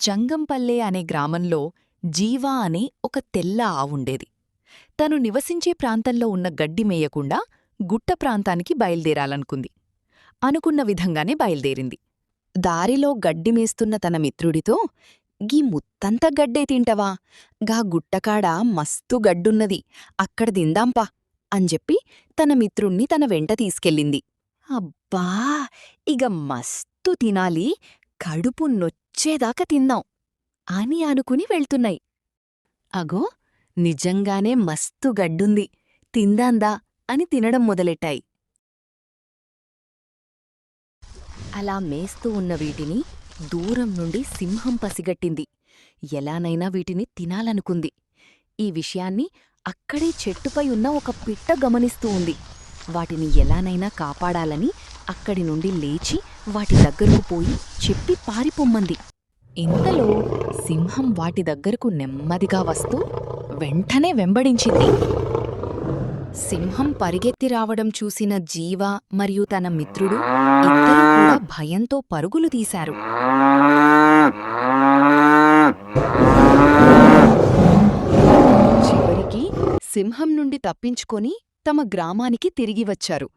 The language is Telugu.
జంగంపల్లె అనే గ్రామంలో జీవా అనే ఒక తెల్ల ఆవుండేది. తను నివసించే ప్రాంతంలో ఉన్న గడ్డి మేయకుండా గుట్ట ప్రాంతానికి బయల్దేరాలనుకుంది. అనుకున్న విధంగానే బయల్దేరింది. దారిలో గడ్డిమేస్తున్న తన మిత్రుడితో, "గీ ముత్తంత గడ్డే తింటవా? గా గుట్టకాడ మస్తు గడ్డున్నది, అక్కడ దిందాంపా" అంజెప్పి తన మిత్రుణ్ణి తన వెంట తీసుకెళ్ళింది. అబ్బా, ఇగ మస్తు తినాలి, కడుపు నొచ్చేదాకా తిందాం అని అనుకుని వెళ్తున్నాయి. అగో, నిజంగానే మస్తు గడ్డుంది, తిందాందా అని తినడం మొదలెట్టాయి. అలా మేస్తూ ఉన్న వీటిని దూరం నుండి సింహం పసిగట్టింది. ఎలానైనా వీటిని తినాలనుకుంది. ఈ విషయాన్ని అక్కడే చెట్టుపై ఉన్న ఒక పిట్ట గమనిస్తూ ఉంది. వాటిని ఎలానైనా కాపాడాలని అక్కడి నుండి లేచి వాటి దగ్గరకు పోయి చెప్పి పారిపొమ్మంది. ఇంతలో సింహం వాటి దగ్గరకు నెమ్మదిగా వస్తూ వెంటనే వెంబడించింది. సింహం పరిగెత్తి రావడం చూసిన జీవ మరియు తన మిత్రుడు ఇద్దరూ కూడా భయంతో పరుగులు తీశారు. చివరికి సింహం నుండి తప్పించుకొని తమ గ్రామానికి తిరిగి వచ్చారు.